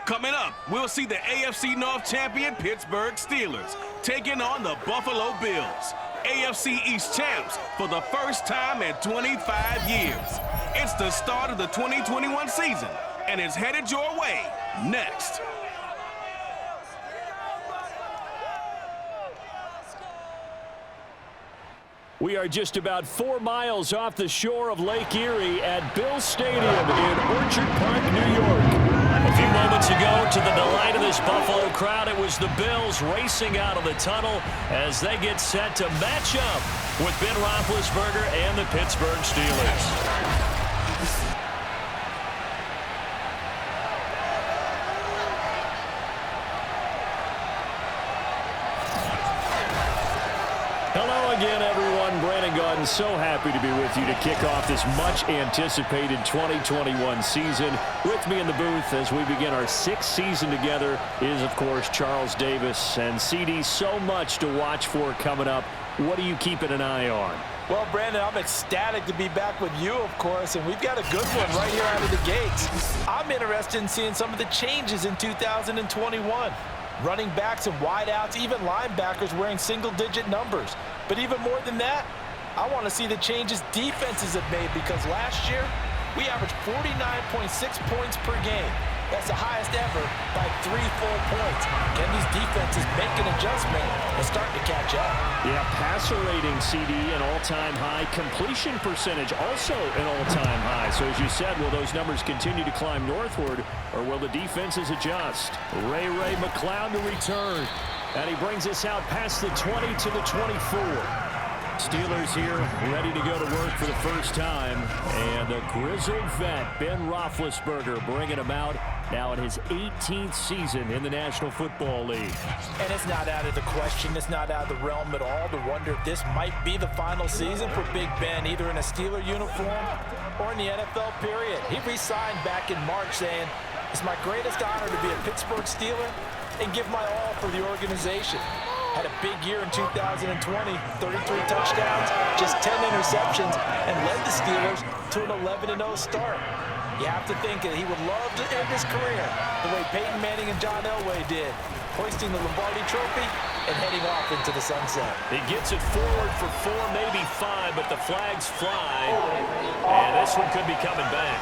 Coming up, we'll see the AFC North champion Pittsburgh Steelers taking on the Buffalo Bills, AFC East champs for the first time in 25 years. It's the start of the 2021 season, and it's headed your way next. We are just about 4 miles off the shore of Lake Erie at Bills Stadium in Orchard Park, New York. A few moments ago, to the delight of this Buffalo crowd, it was the Bills racing out of the tunnel as they get set to match up with Ben Roethlisberger and the Pittsburgh Steelers. Hello again, everyone. Brandon Gaudin, so happy to be with you to kick off this much-anticipated 2021 season. With me in the booth as we begin our 6th season together is, of course, Charles Davis. And, CD, so much to watch for coming up. What are you keeping an eye on? Well, Brandon, I'm ecstatic to be back with you, of course, and we've got a good one right here out of the gates. I'm interested in seeing some of the changes in 2021. Running backs and wideouts, even linebackers wearing single-digit numbers. But even more than that, I want to see the changes defenses have made, because last year we averaged 49.6 points per game. That's the highest ever by 3 full points. Can these defenses make an adjustment and start to catch up? Yeah, passer rating, CD, an all-time high. Completion percentage, also an all-time high. So as you said, will those numbers continue to climb northward, or will the defenses adjust? Ray McCloud to return. And he brings us out past the 20 to the 24. Steelers here ready to go to work for the first time. And the grizzled vet, Ben Roethlisberger, bringing him out now in his 18th season in the National Football League. And it's not out of the question. It's not out of the realm at all to wonder if this might be the final season for Big Ben, either in a Steeler uniform or in the NFL period. He re-signed back in March saying, "It's my greatest honor to be a Pittsburgh Steeler and give my all for the organization." Had a big year in 2020, 33 touchdowns, just 10 interceptions, and led the Steelers to an 11-0 start. You have to think that he would love to end his career the way Peyton Manning and John Elway did, hoisting the Lombardi Trophy and heading off into the sunset. He gets it forward for 4, maybe 5, but the flags fly, and this one could be coming back.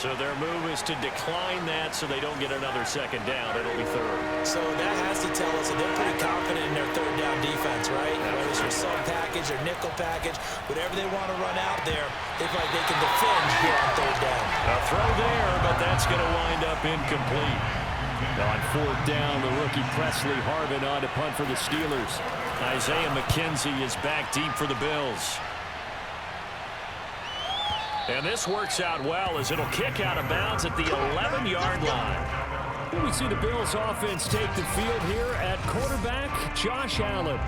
So their move is to decline that so they don't get another second down. It'll be 3rd. So that has to tell us that they're pretty confident in their 3rd down defense, right? Whether it's their sub package or nickel package, whatever they want to run out there, they feel like they can defend here on 3rd down. A throw there, but that's going to wind up incomplete. On 4th down, the rookie Presley Harvin on to punt for the Steelers. Isaiah McKenzie is back deep for the Bills. And this works out well as it'll kick out of bounds at the 11-yard line. We see the Bills offense take the field here at quarterback Josh Allen.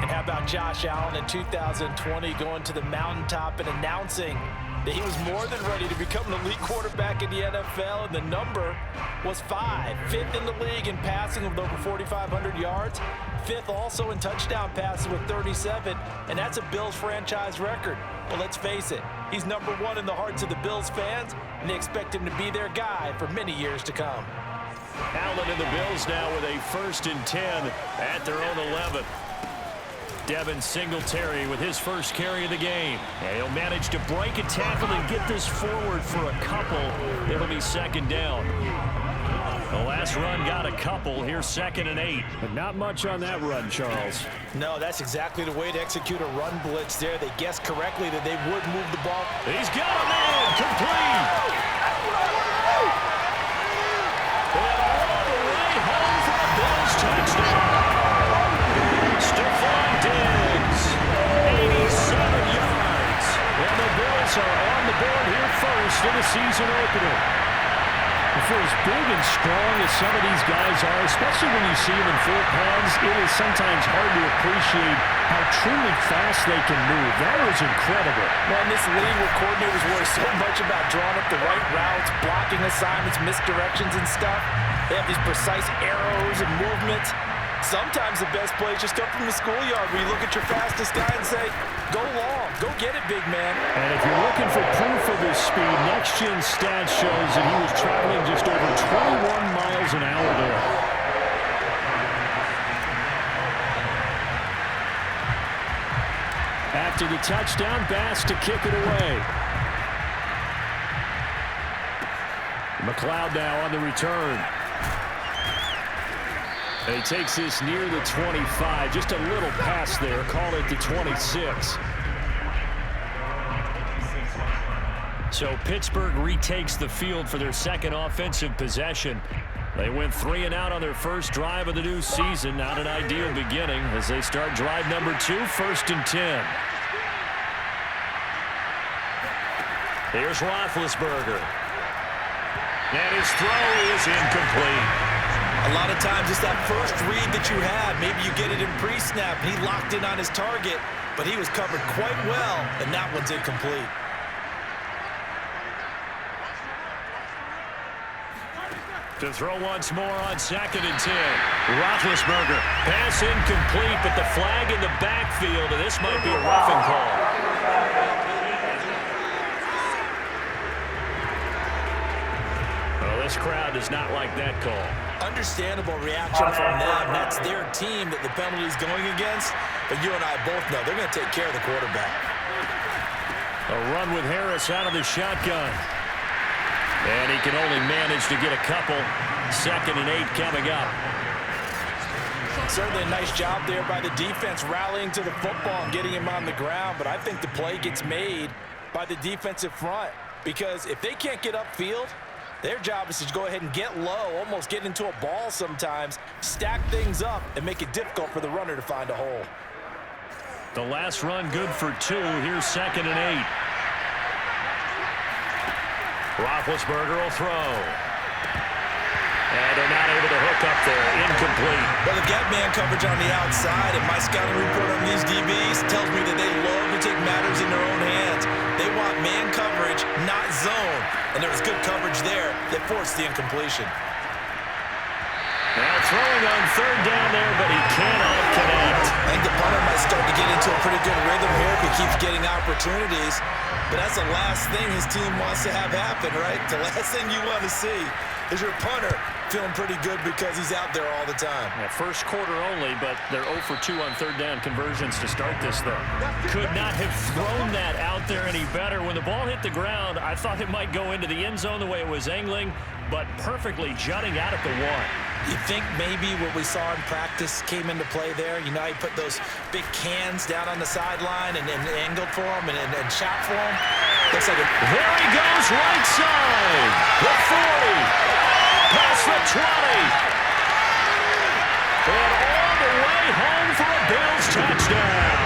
And how about Josh Allen in 2020 going to the mountaintop and announcing that he was more than ready to become an elite quarterback in the NFL, and the number was 5. 5th in the league in passing with over 4,500 yards. 5th also in touchdown passes with 37, and that's a Bills franchise record. Well, let's face it, he's number 1 in the hearts of the Bills fans, and they expect him to be their guy for many years to come. Allen and the Bills now with a 1st and 10 at their own 11. Devin Singletary with his first carry of the game. And he'll manage to break a tackle and get this forward for a couple. It'll be 2nd down. The last run got a couple. Here's 2nd and 8. But not much on that run, Charles. No, that's exactly the way to execute a run blitz there. They guessed correctly that they would move the ball. He's got a man. Complete. And all the way home for a Bills touchdown. Stephon Diggs, 87 yards. And the Bills are on the board here first in the season opener. For as big and strong as some of these guys are, especially when you see them in full pads, it is sometimes hard to appreciate how truly fast they can move. That was incredible. Well, in this league where coordinators worry so much about drawing up the right routes, blocking assignments, misdirections and stuff, they have these precise arrows and movements. Sometimes the best plays just come from the schoolyard where you look at your fastest guy and say, go long, go get it, big man. And if you're looking for proof of his speed, Next Gen Stats shows that he was traveling just over 21 miles an hour there. After the touchdown, Bass to kick it away. McLeod now on the return. And he takes this near the 25. Just a little pass there. Call it the 26. So Pittsburgh retakes the field for their second offensive possession. They went 3 and out on their first drive of the new season. Not an ideal beginning as they start drive number 2, 1st and 10. Here's Roethlisberger. And his throw is incomplete. A lot of times it's that first read that you have. Maybe you get it in pre-snap, and he locked in on his target, but he was covered quite well, and that one's incomplete. To throw once more on 2nd and 10. Roethlisberger. Pass incomplete, but the flag in the backfield, and this might be a roughing call. Well, this crowd does not like that call. Understandable reaction from them. That's their team that the penalty is going against. But you and I both know they're going to take care of the quarterback. A run with Harris out of the shotgun. And he can only manage to get a couple. 2nd and 8 coming up. Certainly a nice job there by the defense rallying to the football and getting him on the ground. But I think the play gets made by the defensive front. Because if they can't get upfield, their job is to go ahead and get low, almost get into a ball sometimes, stack things up, and make it difficult for the runner to find a hole. The last run good for 2. Here's 2nd and 8. Roethlisberger will throw. And they're not able to hook up there. Incomplete. Well, they've got man coverage on the outside, and my scouting report on these DBs tells me that they love to take matters in their own hands. They want man coverage, not zone. And there was good coverage there that forced the incompletion. Now throwing on 3rd down there, but he cannot connect. I think the punter might start to get into a pretty good rhythm here if he keeps getting opportunities. But that's the last thing his team wants to have happen, right? The last thing you want to see is your punter feeling pretty good because he's out there all the time. Yeah, first quarter only, but they're 0 for 2 on 3rd down conversions to start this thing. Could not have thrown that out there any better. When the ball hit the ground, I thought it might go into the end zone the way it was angling, but perfectly jutting out at the 1. You think maybe what we saw in practice came into play there? You know, he put those big cans down on the sideline and angled for him and shot for him. Looks like there he goes, right side. The 40. Past the 20. And all the way home for a Bills touchdown.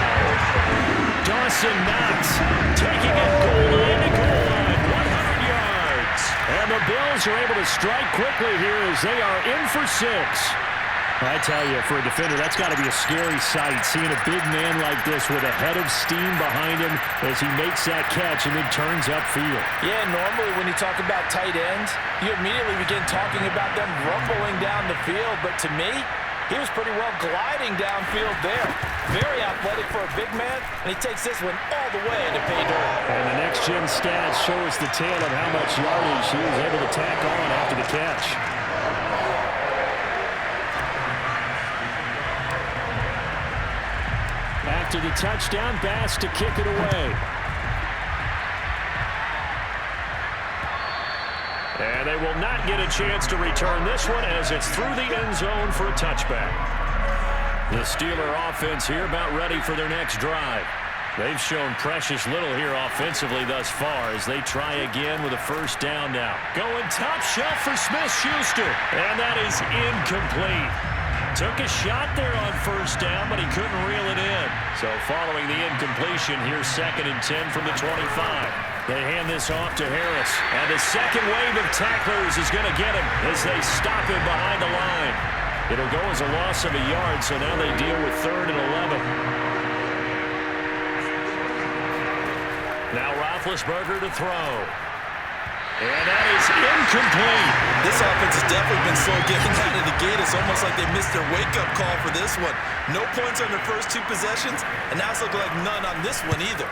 Dawson Knox taking it goal line to goal line. 100 yards. And the Bills are able to strike quickly here as they are in for 6. I tell you, for a defender, that's got to be a scary sight, seeing a big man like this with a head of steam behind him as he makes that catch and then turns upfield. Yeah, normally when you talk about tight ends, you immediately begin talking about them rumbling down the field. But to me, he was pretty well gliding downfield there. Very athletic for a big man, and he takes this one all the way into pay dirt. And the next gen stats show us the tale of how much yardage he was able to tack on after the catch. After the touchdown, Bass to kick it away. And they will not get a chance to return this one as it's through the end zone for a touchback. The Steeler offense here about ready for their next drive. They've shown precious little here offensively thus far as they try again with a first down now. Going top shelf for Smith-Schuster. And that is incomplete. Took a shot there on first down, but he couldn't reel it in. So following the incompletion, here's 2nd and 10 from the 25. They hand this off to Harris. And the second wave of tacklers is going to get him as they stop him behind the line. It'll go as a loss of a yard, so now they deal with 3rd and 11. Now Roethlisberger to throw. And that is incomplete. This offense has definitely been slow getting out of the gate. It's almost like they missed their wake-up call for this one. No points on their first 2 possessions, and now it's looking like none on this one either.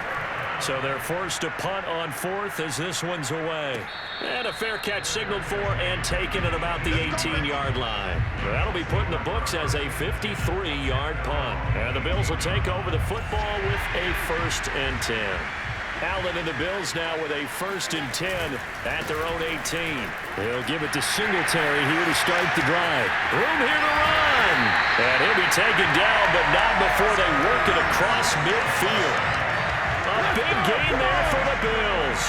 So they're forced to punt on 4th as this one's away. And a fair catch signaled for and taken at about the 18-yard line. That'll be put in the books as a 53-yard punt. And the Bills will take over the football with a 1st and 10. Allen and the Bills now with a 1st and 10 at their own 18. They'll give it to Singletary here to start the drive. Room here to run. And he'll be taken down, but not before they work it across midfield. A big gain there for the Bills.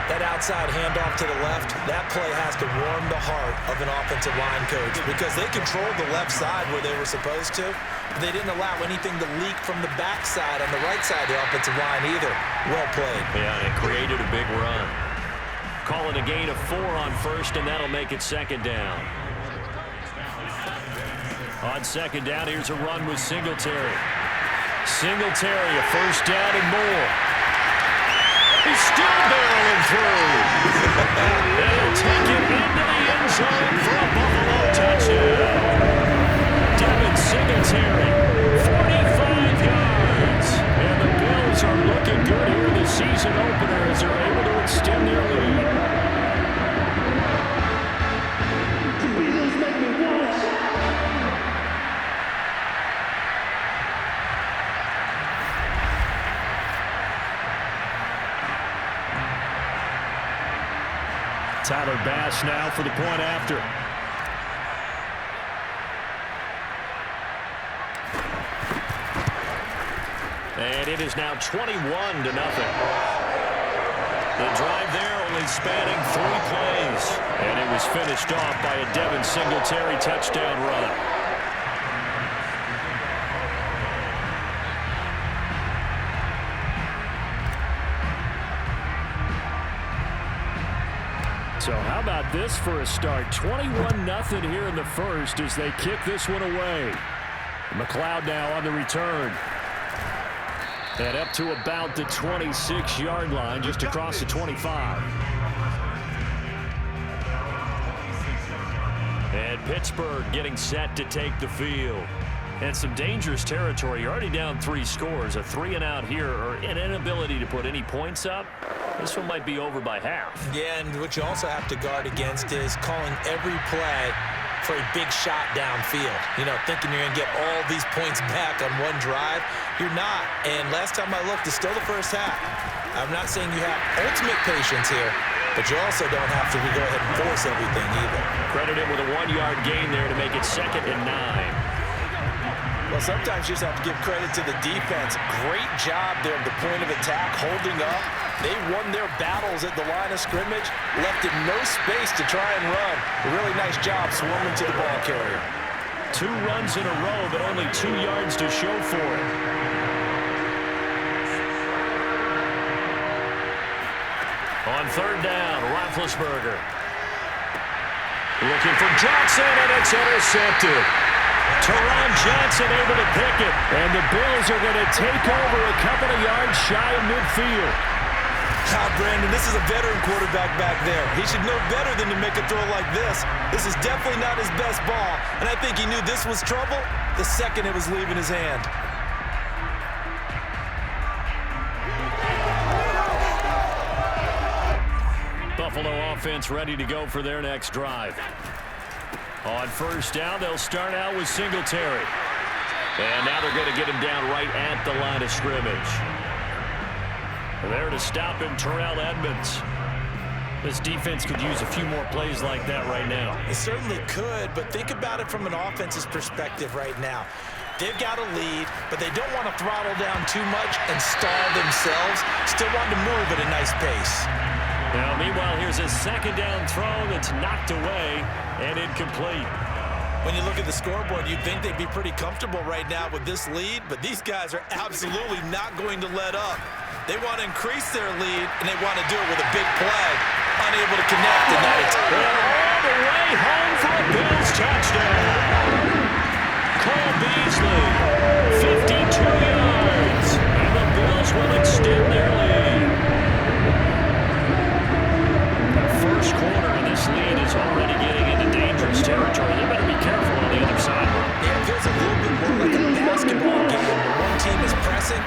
That outside handoff to the left, that play has to warm the heart of an offensive line coach because they controlled the left side where they were supposed to, but they didn't allow anything to leak from the backside on the right side of the offensive line either. Well played. Yeah, and it created a big run. Call it a gain of 4 on 1st, and that'll make it 2nd down. On 2nd down, here's a run with Singletary. Singletary, a 1st down and more. He's still barreling through. They'll take it into the end zone for a Buffalo touchdown. Devin Singletary, 45 yards. And the Bills are looking good here in the season opener as they're able to extend their lead. Tyler Bass now for the point after. And it is now 21-0. The drive there only spanning 3 plays. And it was finished off by a Devin Singletary touchdown run. So how about this for a start? 21-0 here in the first as they kick this one away. McLeod now on the return. And up to about the 26-yard line, just across the 25. And Pittsburgh getting set to take the field. And some dangerous territory. You're already down 3 scores. A 3-and-out here, or an inability to put any points up. This one might be over by half. Yeah, and what you also have to guard against is calling every play for a big shot downfield. You know, thinking you're going to get all these points back on one drive. You're not. And last time I looked, it's still the first half. I'm not saying you have ultimate patience here, but you also don't have to go ahead and force everything either. Credit him with a 1-yard gain there to make it 2nd and 9. Well, sometimes you just have to give credit to the defense. Great job there at the point of attack, holding up. They won their battles at the line of scrimmage, left it no space to try and run. A really nice job swarming to the ball carrier. 2 runs in a row, but only 2 yards to show for it. On 3rd down, Roethlisberger. Looking for Johnson, and it's intercepted. Teron Johnson able to pick it, and the Bills are going to take over a couple of yards shy of midfield. Brandon, this is a veteran quarterback back there. He should know better than to make a throw like this. This is definitely not his best ball, and I think he knew this was trouble the second it was leaving his hand. Buffalo offense ready to go for their next drive. On 1st down, they'll start out with Singletary. And now they're going to get him down right at the line of scrimmage. There to stop him, Terrell Edmonds. This defense could use a few more plays like that right now. It certainly could, but think about it from an offense's perspective right now. They've got a lead, but they don't want to throttle down too much and stall themselves. Still want to move at a nice pace. Now, meanwhile, here's a 2nd down throw that's knocked away and incomplete. When you look at the scoreboard, you'd think they'd be pretty comfortable right now with this lead, but these guys are absolutely not going to let up. They want to increase their lead, and they want to do it with a big play. Unable to connect, and now it's all the way home for a Bills touchdown. Cole Beasley, 52 yards, and the Bills will extend their lead. The first quarter of this lead is already getting into dangerous territory. They better be careful on the other side. Yeah, it feels a little bit more like a basketball game where one team is pressing,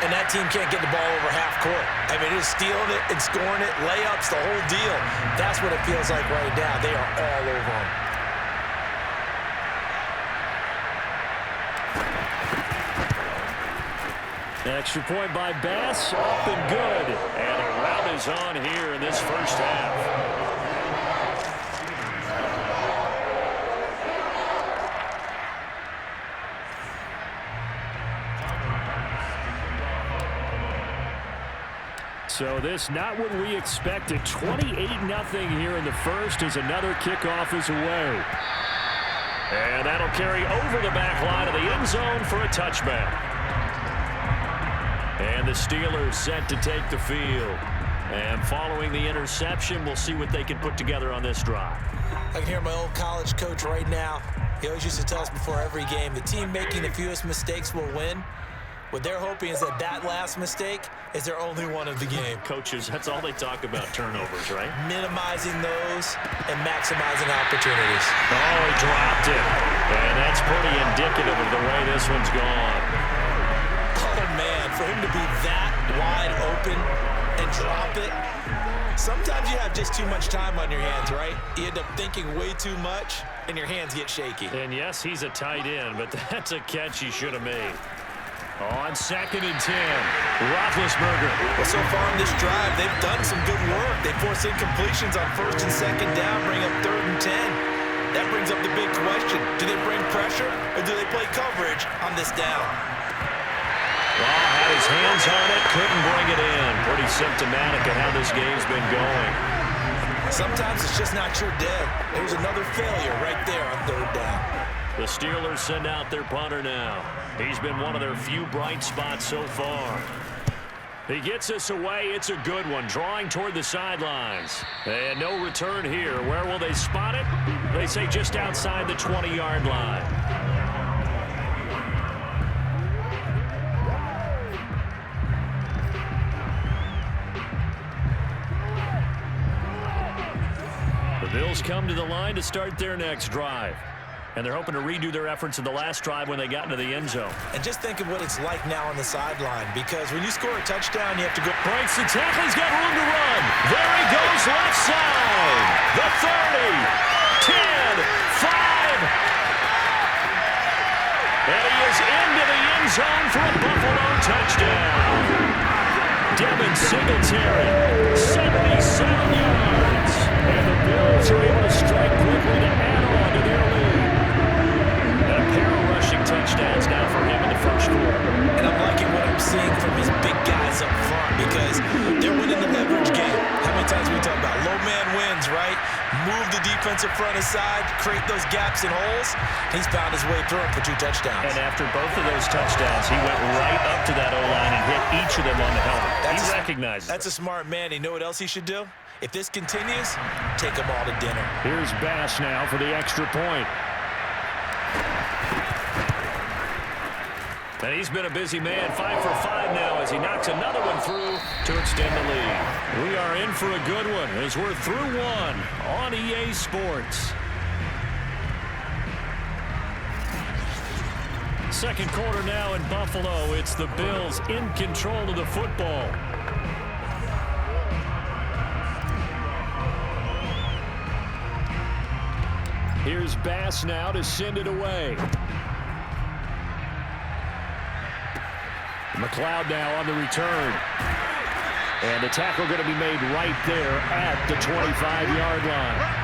and that team can't get the ball over half court. I mean, it's stealing it and scoring it, layups, the whole deal. That's what it feels like right now. They are all over them. Extra point by Bass, up and good. And a rout is on here in this first half. So this not what we expected. 28-0 here in the first as another kickoff is away. And that'll carry over the back line of the end zone for a touchback. And the Steelers set to take the field. And following the interception, we'll see what they can put together on this drive. I can hear my old college coach right now. He always used to tell us before every game, the team making the fewest mistakes will win. What they're hoping is that last mistake is their only one of the game. Coaches, that's all they talk about, turnovers, right? Minimizing those and maximizing opportunities. Oh, he dropped it. And that's pretty indicative of the way this one's gone. Oh, man, for him to be that wide open and drop it. Sometimes you have just too much time on your hands, right? You end up thinking way too much, and your hands get shaky. And yes, he's a tight end, but that's a catch he should have made. On 2nd and 10, Roethlisberger. Well, so far in this drive, they've done some good work. They force incompletions on 1st and 2nd down, bring up 3rd and 10. That brings up the big question. Do they bring pressure, or do they play coverage on this down? Well, had his hands on it, couldn't bring it in. Pretty symptomatic of how this game's been going. Sometimes it's just not your day. There's another failure right there on 3rd down. The Steelers send out their punter now. He's been one of their few bright spots so far. He gets us away. It's a good one, drawing toward the sidelines. And no return here. Where will they spot it? They say just outside the 20-yard line. The Bills come to the line to start their next drive. And they're hoping to redo their efforts in the last drive when they got into the end zone. And just think of what it's like now on the sideline, because when you score a touchdown, you have to go. Breaks the tackle. He's got room to run. There he goes, left side. The 30, 10, 5. And he is into the end zone for a Buffalo touchdown. Devin Singletary, 77 yards. And the Bills are able to strike quickly to add on to their lead. Rushing touchdowns now for him in the first quarter. And I'm liking what I'm seeing from his big guys up front, because they're winning the leverage game. How many times we talk about low man wins, right? Move the defensive front aside, create those gaps and holes. He's found his way through them for 2 touchdowns. And after both of those touchdowns, he went right up to that O-line and hit each of them on the helmet. He recognizes That's a smart man. You know what else he should do? If this continues, take them all to dinner. Here's Bass now for the extra point. And he's been a busy man, 5 for 5 now as he knocks another one through to extend the lead. We are in for a good one as we're through one on EA Sports. Second quarter now in Buffalo. It's the Bills in control of the football. Here's Bass now to send it away. McLeod now on the return. And the tackle going to be made right there at the 25-yard line.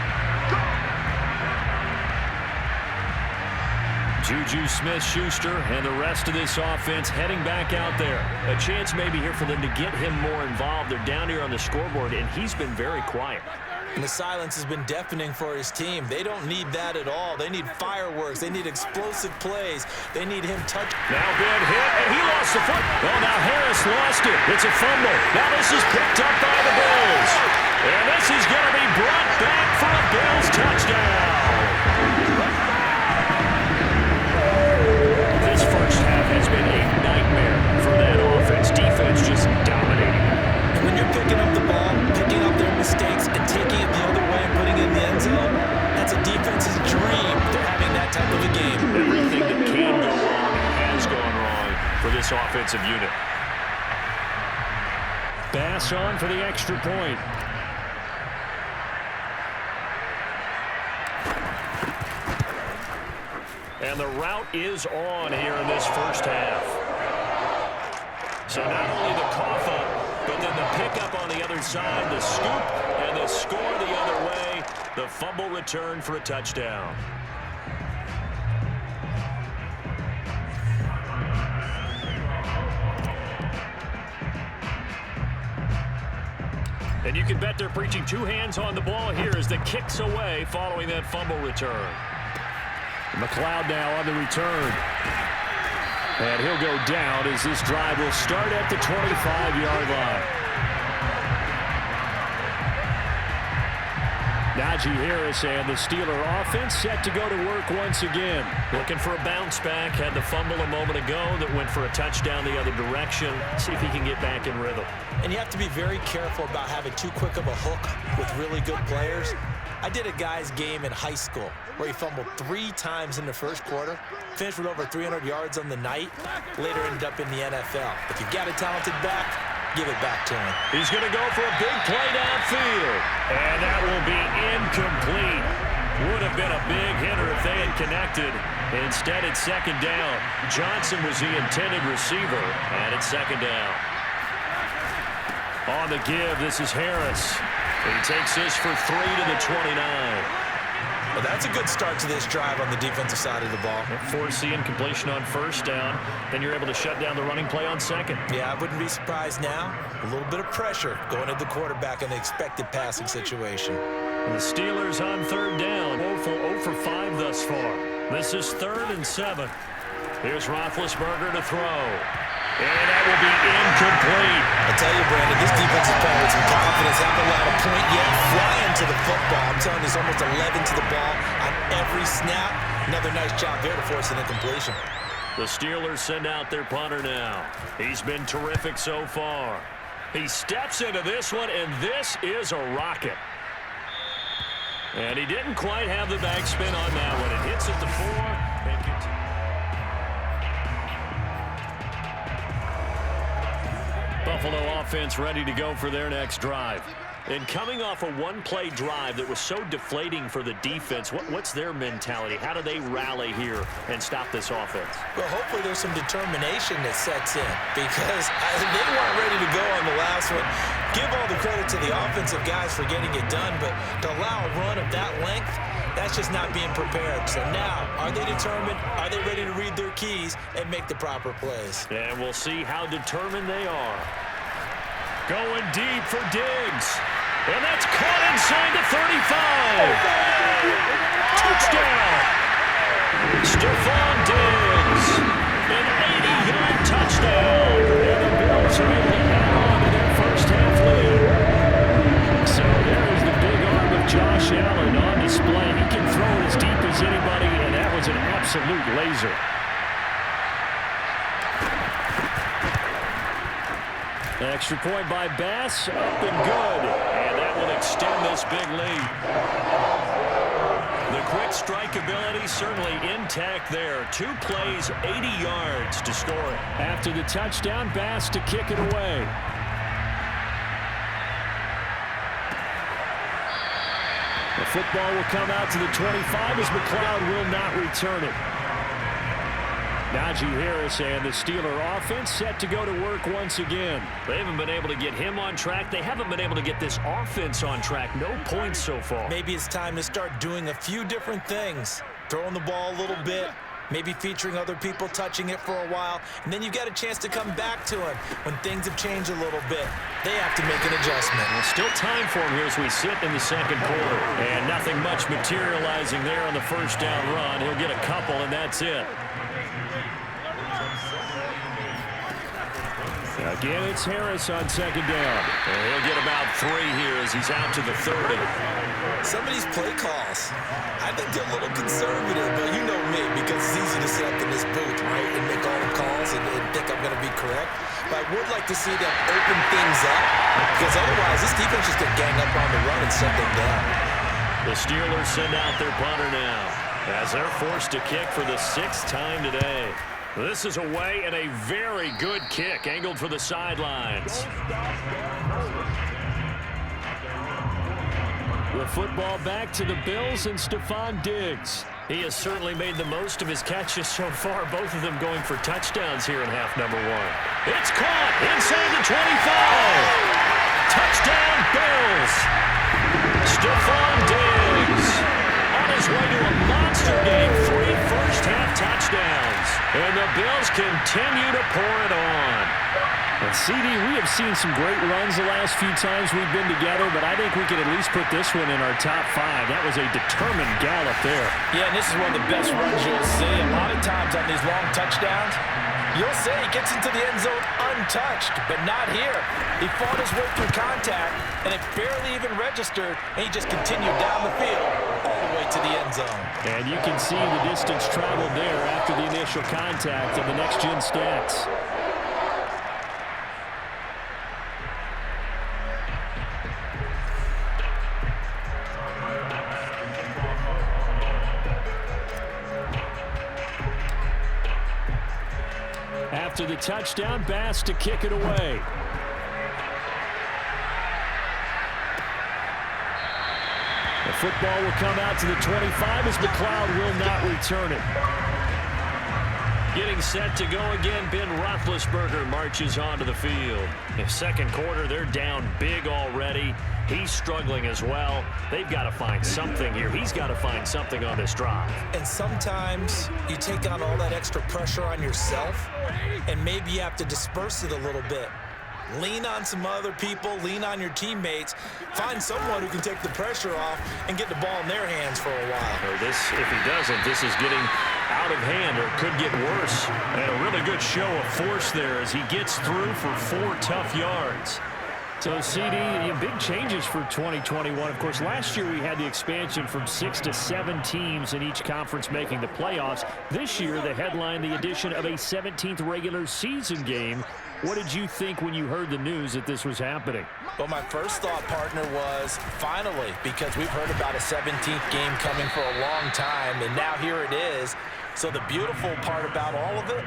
Juju Smith-Schuster and the rest of this offense heading back out there. A chance maybe here for them to get him more involved. They're down here on the scoreboard, and he's been very quiet. And the silence has been deafening for his team. They don't need that at all. They need fireworks. They need explosive plays. They need him touch. Now good hit, and he lost the foot. Oh, now Harris lost it. It's a fumble. Now this is picked up by the Bills. And this is going to be brought back for a Bills touchdown. This first half has been a nightmare for that offense. Defense just dominating. And when you're picking up the ball, picking up their mistakes, and taking it the other way and putting it in the end zone, that's a defense's dream to having that type of a game. Everything that can go wrong has gone wrong for this offensive unit. Bass on for the extra point. And the route is on here in this first half. So not only the cough up, but then the pickup on the other side, the scoop, and the score the other way. The fumble return for a touchdown. And you can bet they're preaching two hands on the ball here as the kick's away following that fumble return. McLeod now on the return. And he'll go down as this drive will start at the 25-yard line. Najee Harris and the Steeler offense set to go to work once again. Looking for a bounce back. Had the fumble a moment ago that went for a touchdown the other direction. See if he can get back in rhythm. And you have to be very careful about having too quick of a hook with really good players. I did a guy's game in high school where he fumbled 3 times in the first quarter, finished with over 300 yards on the night, later ended up in the NFL. If you've got a talented back, give it back to him. He's going to go for a big play downfield. And that will be incomplete. Would have been a big hitter if they had connected. Instead, it's second down. Johnson was the intended receiver, and it's second down. On the give, this is Harris. He takes this for 3 to the 29. Well, that's a good start to this drive on the defensive side of the ball. Forcing incompletion on first down. Then you're able to shut down the running play on second. Yeah, I wouldn't be surprised now. A little bit of pressure going at the quarterback in the expected passing situation. And the Steelers on third down. 0 for 5 thus far. This is 3rd and 7. Here's Roethlisberger to throw. And that will be incomplete. I tell you, Brandon, this defense is playing with some confidence. Haven't allowed a point yet. Flying to the football. I'm telling you, there's almost 11 to the ball on every snap. Another nice job there to force an incompletion. The Steelers send out their punter now. He's been terrific so far. He steps into this one, and this is a rocket. And he didn't quite have the backspin on that one. It hits at the 4 and continues. Buffalo offense ready to go for their next drive. And coming off a one-play drive that was so deflating for the defense, what's their mentality? How do they rally here and stop this offense? Well, hopefully there's some determination that sets in because they weren't ready to go on the last one. Give all the credit to the offensive guys for getting it done, but to allow a run of that length, that's just not being prepared. So now, are they determined? Are they ready to read their keys and make the proper plays? And we'll see how determined they are. Going deep for Diggs. And that's caught inside the 35. Touchdown. Stephon Diggs. An 80-yard touchdown. And the Bills are able to add on to their first half lead. So there is the big arm of Josh Allen on display. He can throw it as deep as anybody, and that was an absolute laser. Extra point by Bass, up and good. And that will extend this big lead. The quick strike ability certainly intact there. 2 plays, 80 yards to score it. After the touchdown, Bass to kick it away. The football will come out to the 25 as McLeod will not return it. Najee Harris and the Steeler offense set to go to work once again. They haven't been able to get him on track. They haven't been able to get this offense on track. No points so far. Maybe it's time to start doing a few different things. Throwing the ball a little bit, maybe featuring other people touching it for a while, and then you get a chance to come back to him when things have changed a little bit. They have to make an adjustment. Well, still time for him here as we sit in the second quarter. And nothing much materializing there on the first down run. He'll get a couple, and that's it. Again, it's Harris on second down. And he'll get about 3 here as he's out to the 30. Some of these play calls, I think they're a little conservative, but you know me, because it's easy to sit up in this booth, right, and make all the calls and think I'm going to be correct. But I would like to see them open things up, because otherwise this defense is going to gang up on the run and shut them down. The Steelers send out their punter now as they're forced to kick for the 6th time today. This is away and a very good kick angled for the sidelines. The football back to the Bills and Stephon Diggs. He has certainly made the most of his catches so far, both of them going for touchdowns here in half number 1. It's caught inside the 25. Touchdown Bills. Stephon Diggs on his way to a monster game, 3 first-half touchdowns. And the Bills continue to pour it on. And CD, we have seen some great runs the last few times we've been together, but I think we could at least put this one in our top 5. That was a determined gallop there. Yeah, and this is one of the best runs you'll see. A lot of times on these long touchdowns, you'll say he gets into the end zone untouched, but not here. He fought his way through contact, and it barely even registered, and he just continued down the field all the way to the end zone. And you can see the distance traveled there after the initial contact in the next-gen stats. After the touchdown, Bass to kick it away. The football will come out to the 25 as McLeod will not return it. Getting set to go again, Ben Roethlisberger marches onto the field. In second quarter, they're down big already. He's struggling as well. They've got to find something here. He's got to find something on this drive. And sometimes you take on all that extra pressure on yourself, and maybe you have to disperse it a little bit. Lean on some other people, lean on your teammates, find someone who can take the pressure off and get the ball in their hands for a while. If he doesn't, this is getting out of hand or could get worse. And a really good show of force there as he gets through for 4 tough yards. So, CD, big changes for 2021. Of course, last year we had the expansion from 6 to 7 teams in each conference making the playoffs. This year, they headlined the addition of a 17th regular season game. What did you think when you heard the news that this was happening? Well, my first thought, partner, was finally, because we've heard about a 17th game coming for a long time, and now here it is. So the beautiful part about all of it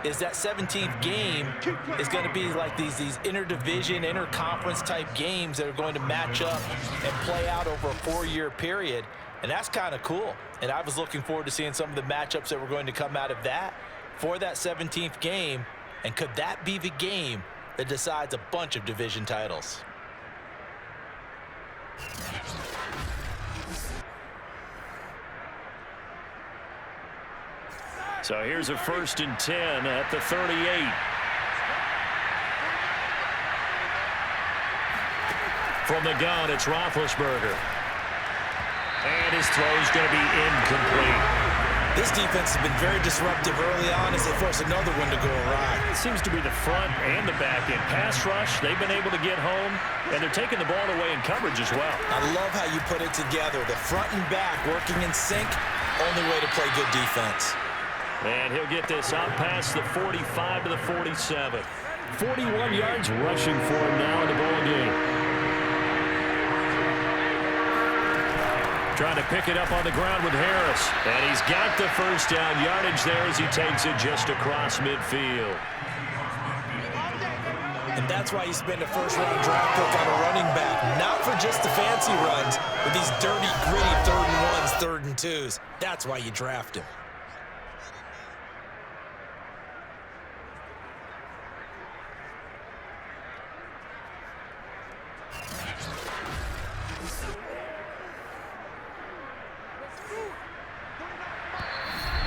is that 17th game is going to be like these interdivision, interconference type games that are going to match up and play out over a 4-year period. And that's kind of cool. And I was looking forward to seeing some of the matchups that were going to come out of that for that 17th game. And could that be the game that decides a bunch of division titles? So here's a 1st and 10 at the 38. From the gun, it's Roethlisberger. And his throw's going to be incomplete. This defense has been very disruptive early on as they force another one to go awry. It seems to be the front and the back end. Pass rush, they've been able to get home, and they're taking the ball away in coverage as well. I love how you put it together. The front and back working in sync, only way to play good defense. And he'll get this out past the 45 to the 47. 41 yards rushing for him now in the ball game. Trying to pick it up on the ground with Harris. And he's got the first down yardage there as he takes it just across midfield. And that's why you spend a first-round draft pick on a running back. Not for just the fancy runs, but these dirty, gritty 3rd and 1s, 3rd and 2s. That's why you draft him.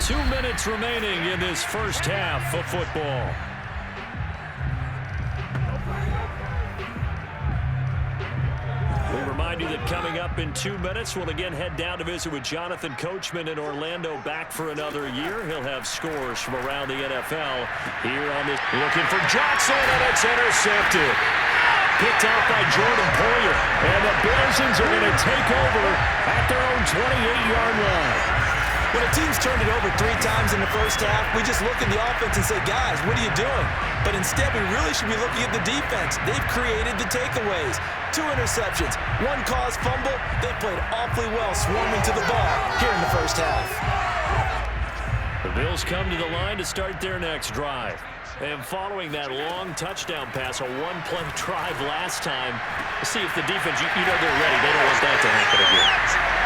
2 minutes remaining in this first half of football. We remind you that coming up in 2 minutes, we'll again head down to visit with Jonathan Coachman in Orlando, back for another year. He'll have scores from around the NFL here on this. Looking for Johnson, and it's intercepted. Picked out by Jordan Poyer. And the Blazers are going to take over at their own 28-yard line. When a team's turned it over 3 times in the first half, we just look at the offense and say, guys, what are you doing? But instead, we really should be looking at the defense. They've created the takeaways. 2 interceptions, 1 caused fumble. They played awfully well swarming to the ball here in the first half. The Bills come to the line to start their next drive. And following that long touchdown pass, a 1-play drive last time, see if the defense, you know they're ready. They don't want that to happen again.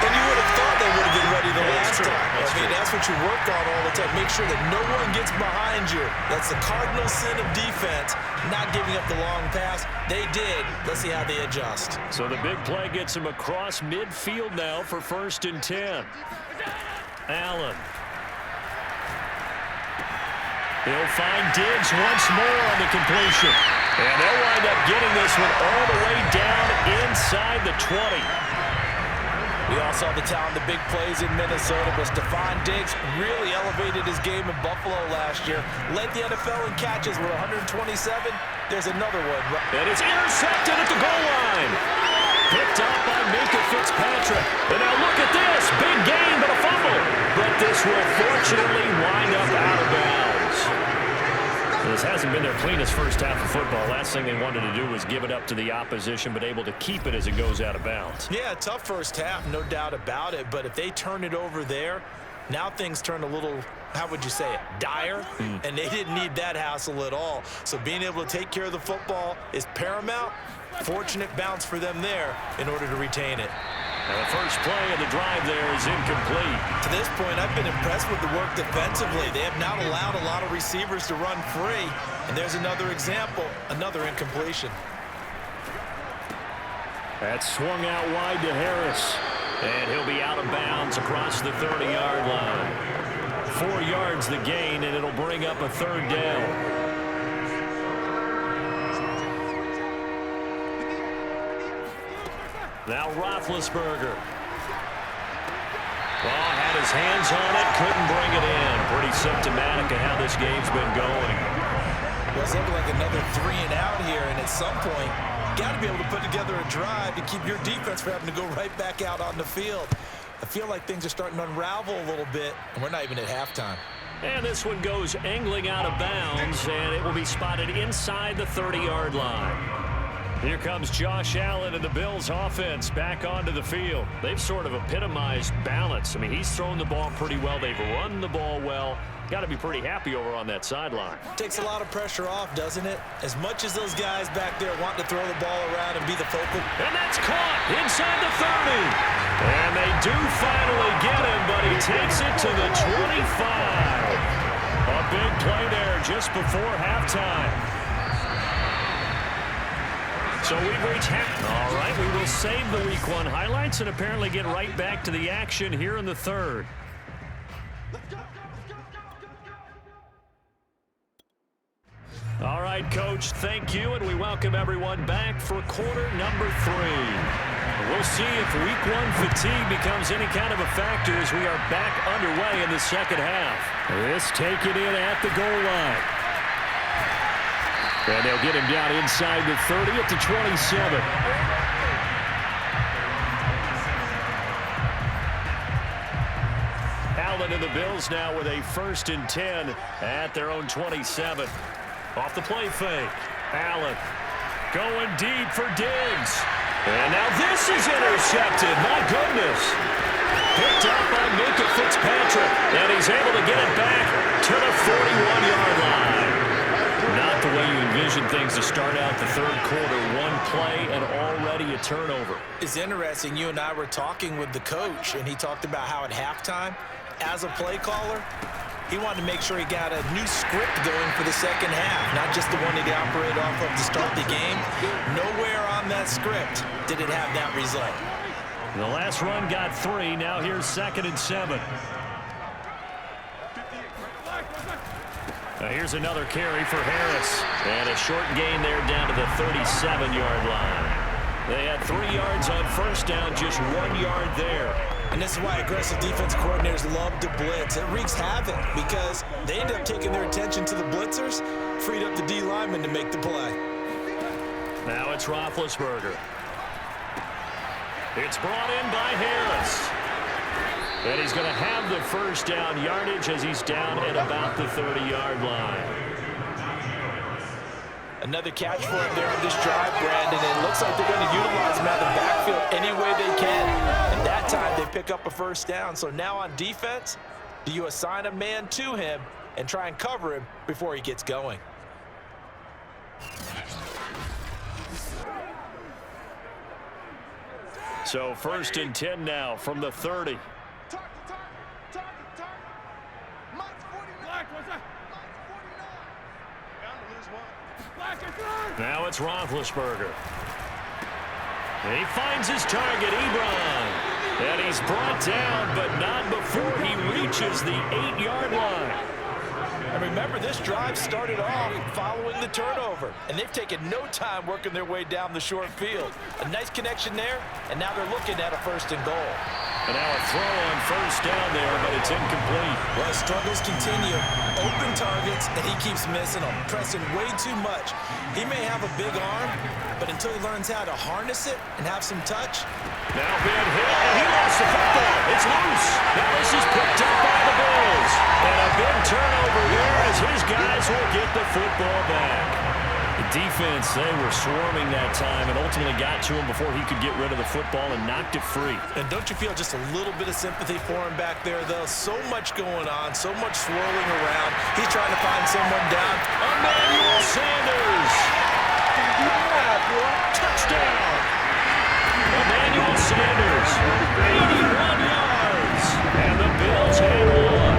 And you would have thought they would have been ready the last time. That's what you work on all the time. Make sure that no one gets behind you. That's the cardinal sin of defense, not giving up the long pass. They did. Let's see how they adjust. So the big play gets him across midfield now for 1st and 10. Allen. He'll find Diggs once more on the completion. And they'll wind up getting this one all the way down inside the 20. We all saw the talent, the big plays in Minnesota, but Stephon Diggs really elevated his game in Buffalo last year. Led the NFL in catches with 127. There's another one. And it's intercepted at the goal line. Picked up by Minkah Fitzpatrick. And now look at this. Big gain, but a fumble. But this will fortunately wind up out of bounds. This hasn't been their cleanest first half of football. Last thing they wanted to do was give it up to the opposition, but able to keep it as it goes out of bounds. Yeah, tough first half, no doubt about it. But if they turn it over there, now things turn a little, how would you say it, dire? And they didn't need that hassle at all. So being able to take care of the football is paramount. Fortunate bounce for them there in order to retain it. And the first play of the drive there is incomplete. To this point, I've been impressed with the work defensively. They have not allowed a lot of receivers to run free. And there's another example, another incompletion. That's swung out wide to Harris. And he'll be out of bounds across the 30-yard line. 4 yards the gain, and it'll bring up a 3rd down. Now Roethlisberger. Had his hands on it, couldn't bring it in. Pretty symptomatic of how this game's been going. Well, it's looking like another 3 and out here, and at some point, got to be able to put together a drive to keep your defense from having to go right back out on the field. I feel like things are starting to unravel a little bit, and we're not even at halftime. And this one goes angling out of bounds, and it will be spotted inside the 30-yard line. Here comes Josh Allen and the Bills offense back onto the field. They've sort of epitomized balance. I mean, he's thrown the ball pretty well. They've run the ball well. Got to be pretty happy over on that sideline. Takes a lot of pressure off, doesn't it? As much as those guys back there want to throw the ball around and be the focal. And that's caught inside the 30. And they do finally get him, but he takes it to the 25. A big play there just before halftime. So we've reached half. All right, we will save the Week 1 highlights and apparently get right back to the action here in the 3rd. All right, Coach, thank you, and we welcome everyone back for quarter number 3. We'll see if Week 1 fatigue becomes any kind of a factor as we are back underway in the second half. This taken in at the goal line. And they'll get him down inside the 30 at the 27. Allen and the Bills now with a 1st and 10 at their own 27. Off the play fake. Allen going deep for Diggs. And now this is intercepted. My goodness. Picked up by Minkah Fitzpatrick. And he's able to get it back to the 41-yard line. Not the way you envision things to start out the 3rd quarter. 1 play and already a turnover. It's interesting. You and I were talking with the coach, and he talked about how at halftime, as a play caller, he wanted to make sure he got a new script going for the second half, not just the one that he operated off of to start the game. Nowhere on that script did it have that result. The last run got 3. Now here's 2nd and 7. Here's another carry for Harris. And a short gain there down to the 37-yard line. They had 3 yards on first down, just 1 yard there. And this is why aggressive defense coordinators love to blitz. It wreaks havoc because they end up taking their attention to the blitzers, freed up the D lineman to make the play. Now it's Roethlisberger. It's brought in by Harris. And he's going to have the first down yardage as he's down at about the 30-yard line. Another catch for him there on this drive, Brandon. It looks like they're going to utilize him out of the backfield any way they can. And that time they pick up a first down. So now on defense, do you assign a man to him and try and cover him before he gets going? So 1st and 10 now from the 30. Now it's Roethlisberger. And he finds his target, Ebron. And he's brought down, but not before he reaches the 8-yard line. And remember, this drive started off following the turnover, and they've taken no time working their way down the short field. A nice connection there, and now they're looking at a 1st and goal. And now a throw on first down there, but it's incomplete. Well, struggles continue. Open targets, and he keeps missing them, pressing way too much. He may have a big arm, but until he learns how to harness it and have some touch. Now being hit, and he lost the football. It's loose. Now this is picked up by the Bills. And a big turnover there as his guys will get the football back. The defense, they were swarming that time and ultimately got to him before he could get rid of the football and knocked it free. And don't you feel just a little bit of sympathy for him back there, though? So much going on, so much swirling around. He's trying to find someone down. Emmanuel Sanders. Touchdown. Emmanuel Sanders, 81 yards. And the Bills had one.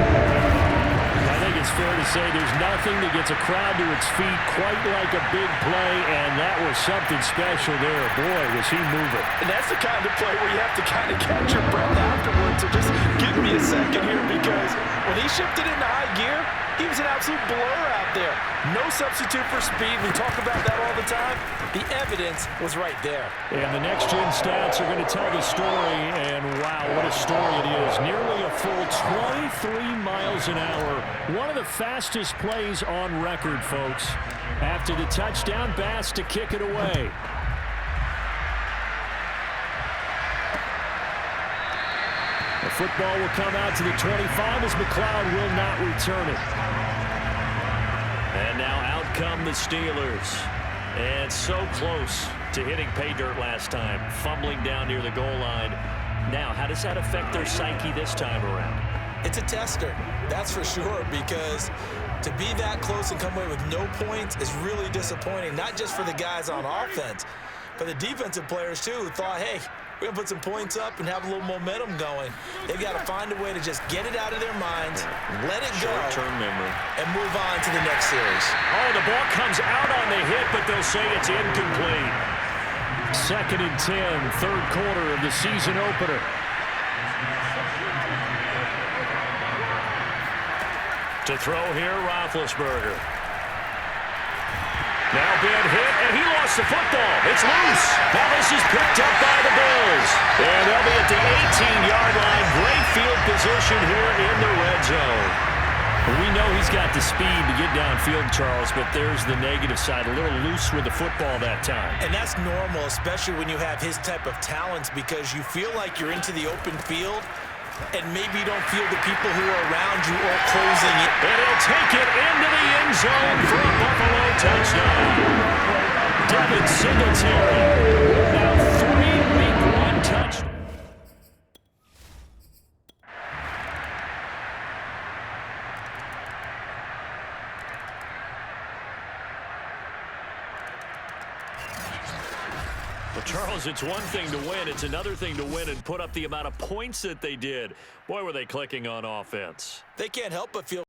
I think it's fair to say there's nothing that gets a crowd to its feet quite like a big play, and that was something special there. Boy, was he moving. And that's the kind of play where you have to kind of catch your breath afterwards. So just give me a second here, because when he shifted into high gear, he was an absolute blur out there. No substitute for speed. We talk about that all the time. The evidence was right there. And the next-gen stats are going to tell the story, and wow, what a story it is. Nearly a full 23 miles an hour. One of the fastest plays on record, folks. After the touchdown, Bass to kick it away. The football will come out to the 25 as McLeod will not return it. And now out come the Steelers. And so close to hitting pay dirt last time, fumbling down near the goal line. Now, how does that affect their psyche this time around? It's a tester, that's for sure, because to be that close and come away with no points is really disappointing, not just for the guys on offense, but the defensive players, too, who thought, hey, we're going to put some points up and have a little momentum going. They've got to find a way to just get it out of their minds, let it go, short-term memory, and move on to the next series. Oh, the ball comes out on the hit, but they'll say it's incomplete. 2nd and 10, 3rd quarter of the season opener. To throw here, Roethlisberger. Now being hit, and he lost the football. It's loose. Now this is picked up by the Bills. And they'll be at the 18-yard line. Great field position here in the red zone. We know he's got the speed to get downfield, Charles, but there's the negative side. A little loose with the football that time. And that's normal, especially when you have his type of talents, because you feel like you're into the open field, and maybe you don't feel the people who are around you or closing it. And he'll take it into the end zone for a Buffalo touchdown. Devin Singletary, now 3 week 1 touchdowns. Well, Charles, it's one thing to win. It's another thing to win and put up the amount of points that they did. Boy, were they clicking on offense. They can't help but feel